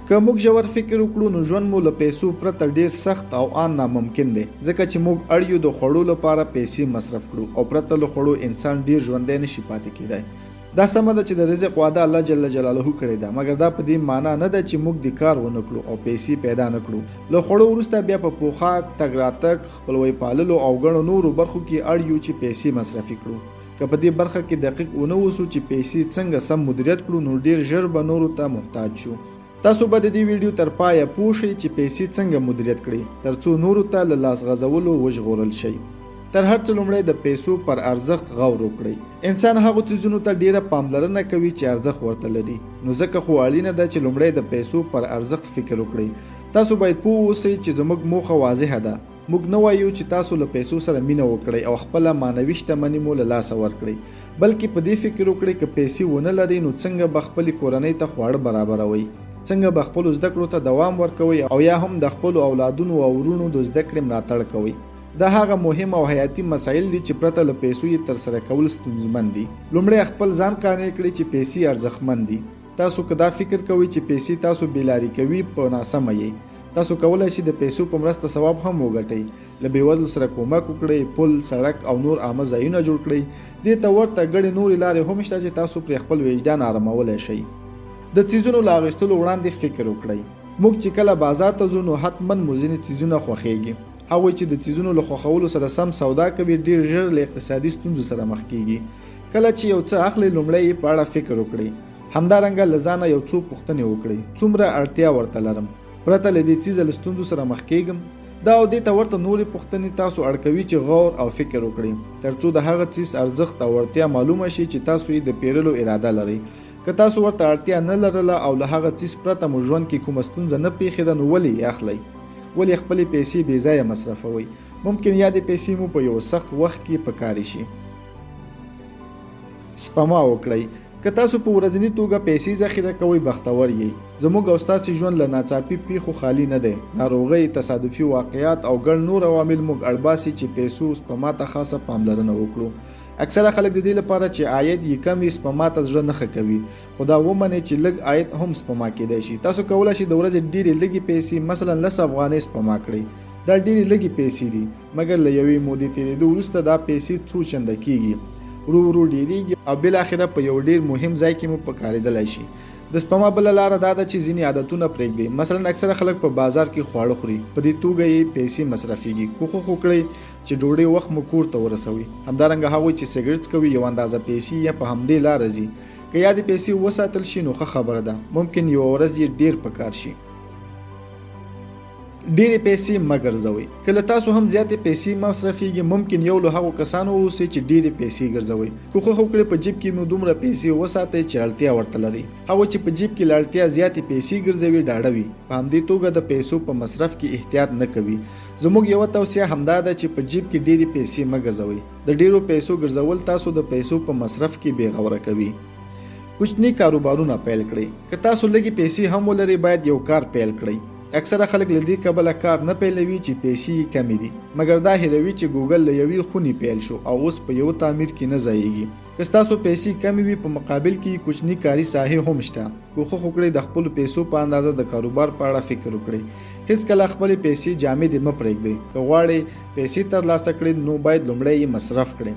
که موږ ژور فکر وکړو نو ژوند مو له پیسو پرته ډیر سخت او ان ناممکن دی، ځکه چې موږ اړ یو د خوړو لپاره پیسې مصرف کړو او پرته له خوړو انسان ډیر ژوندی نشي پاتې کیدای. دا سمه ده چې د رزق وعده الله جل جلاله کړې ده، مګر دا په دې معنا نه ده چې موږ د کار ونه کړو او پیسې پیدا نه کړو. له خوړو وروسته بیا په پوښاک، تګ راتګ، خپلوۍ پاللو او ګڼو نورو برخو کې اړ یو چې پیسې مصرفي کړو. که په دې برخه کې دقیق ونه اوسو چې پیسې څنګه سم مدیریت کړو نو ډیر ژر به نورو ته محتاج شو. تاسو به د دې ویډیو تر پایه پوه شئ چې پیسې څنګه مدیریت کړئ ترڅو نورو ته له لاس غځولو وژغورل شئ. تر هر څه لومړی د پیسو پر ارزښت غور وکړئ. انسان هغو څیزونو ته ډیره پاملرنه کوي چې ارزښت ورته لري، نو ځکه خو اړینه ده چې لومړی د پیسو پر ارزښت فکر وکړئ. تاسو باید پوه اوسئ چې زموږ موخه واضحه ده. موږ نه وایو چې تاسو له پیسو سره مینه وکړئ او خپله معنوي شتمني مو له لاسه ورکړئ، بلکې په دې فکر وکړئ که پیسې ونه لرئ نو څنګه به خپلې کورنۍ ته خواړه برابروئ، څنګه به خپلو زده کړو ته دوام ورکوئ او یا هم د خپلو اولادونو او وروڼو د زده کړې ملاتړ کوئ. دا هغه مهم او حیاتي مسایل دي چې پرته له پیسو یې ترسره کول ستونزمن دي. لومړی خپل ځان قانع کړئ چې پیسې ارزښتمن دي. تاسو که دا فکر کوئ چې پیسې تاسو بېلارې کوي په ناسمه یې. تاسو کولی شئ د پیسو په مرسته ثواب هم وګټئ، له بېوزلو سره کومک وکړئ، پل، سړک او نور عامه ځایونه جوړ کړئ. دې ته ورته ګڼې نورې لارې هم شته چې تاسو پرې خپل وجدان آرامولی شئ. د څیزونو له اخیستلو وړاندې فکر وکړئ. موږ چې کله بازار ته ځو نو حتما مو ځینې څیزونه خوښیږي. هغوی چې د څیزونو له خوښولو سره سم سودا کوي ډیر ژر له اقتصادي ستونزو سره مخ کیږي. کله چې یو څه اخلئ لومړی یې په اړه فکر وکړئ. همدارنګه له ځانه یو څو پوښتنې وکړئ. څومره اړتیا ورته لرم؟ پرته له دې څیزه له ستونزو سره مخ کیږم؟ دا او دې ته ورته نورې پوښتنې تاسو اړ کوي چې غور او فکر وکړئ ترڅو د هغه څیز ارزښت او اړتیا معلومه شي چې تاسو یې د پیرلو اراده لرئ. که تاسو ورته اړتیا نه لرله او له هغه څیز پرته مو ژوند کې کومه ستونزه نه پیښېده نو ولې یې اخلئ؟ ولې خپلې پیسې بې ځایه مصرفوئ؟ ممکن یا د پیسې مو په یو سخت وخت کې پکارې شي. سپما وکړئ. که تاسو په ورځني توګه پیسې ذخیره کوئ بختور یې. زموږ او ستاسې ژوند له ناڅاپي پیښو خالي نه دی. ناروغۍ، تصادفي واقعات او ګڼ نور عوامل موږ اړباسي چې پیسو سپما ته خاصه پاملرنه وکړو. اکثره خلک د دې لپاره چې عاید یې کم وي سپما ته زړه نه ښه کوي، خو دا ومنئ چې لږ عاید هم سپما کیدای شي. تاسو کولی شئ د ورځې ډېرې لږې پیسې مثلا 10 افغانۍ سپما کړئ. دا ډېرې لږې پیسې دي، مګر له یوې مودې تېرېدو وروسته دا پیسې څو چنده کیږي، ورو ورو ډېرېږي او بالاخره په یو ډېر مهم ځای کې مو پکارېدلی شي. د سپما بله لاره دا ده چې ځینې عادتونه پرېږدئ. مثلا اکثره خلک په بازار کې خواړه خوري، په دې توګه یې پیسې مصرفېږي. کوښښ وکړئ چې ډوډۍ وخت مو کور ته ورسوئ. همدارنګه هغوی چې سګرټ څکوي یو اندازه پیسې یې په همدې لاره ځي. که یا د پیسې وساتل شي نو ښه خبره ده، ممکن یوه ورځ یې ډېر پکار شي. ډېرې پیسې مه ګرځوئ. کله تاسو هم زیاتې پیسې مصرفېږي ممکن یو له هغو کسانو اوسئ چې ډېرې پیسې ګرځوئ. کوښښ وکړئ په جیب کې مو دومره پیسې وساتئ چې اړتیا ورته لرئ. هغوی چې په جیب کې له اړتیا زیاتې پیسې ګرځوي ډاډه وي، په همدې توګه د پیسو په مصرف کې احتیاط نه کوي. زموږ یوه توصیه همدا ده چې په جیب کې ډېرې پیسې مه ګرځوئ. د ډېرو پیسو ګرځول تاسو د پیسو په مصرف کې بې غوره کوي. کوچني کاروبارونه پیل کړئ. که تاسو لږې پیسې هم ولرئ باید یو کار پیل کړئ. اکثره خلک له دې کبله کار نه پیلوي چې پیسې یې کمې دي، مګر دا هیروي چې ګوګل له یوې خونې پیل شو او اوس په یو تعمیر کې نه ځایږي. که ستاسو پیسې کمې وي په مقابل کې کوچني کاري ساحې هم شته. کوښښ وکړئ د خپلو پیسو په اندازه د کاروبار په اړه فکر وکړئ. هیڅکله خپلې پیسې جامدې مه پرېږدئ. که غواړئ پیسې ترلاسه کړئ نو باید لومړی یې مصرف کړئ.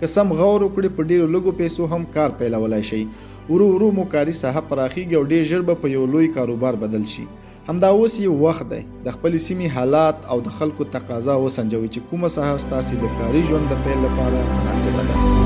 که سم غور وکړئ په ډېرو لږو پیسو هم کار پیلولی شئ. ورو ورو مو کاري ساحه پراخیږي او ډېر ژر به په یو لوی کاروبار بدل شي. همدا اوس یو وخت دی د خپلې سیمې حالات او د خلکو تقاضا وسنجوئ چې کومه ساحه ستاسې د کاري ژوند د پیل لپاره مناسبه ده.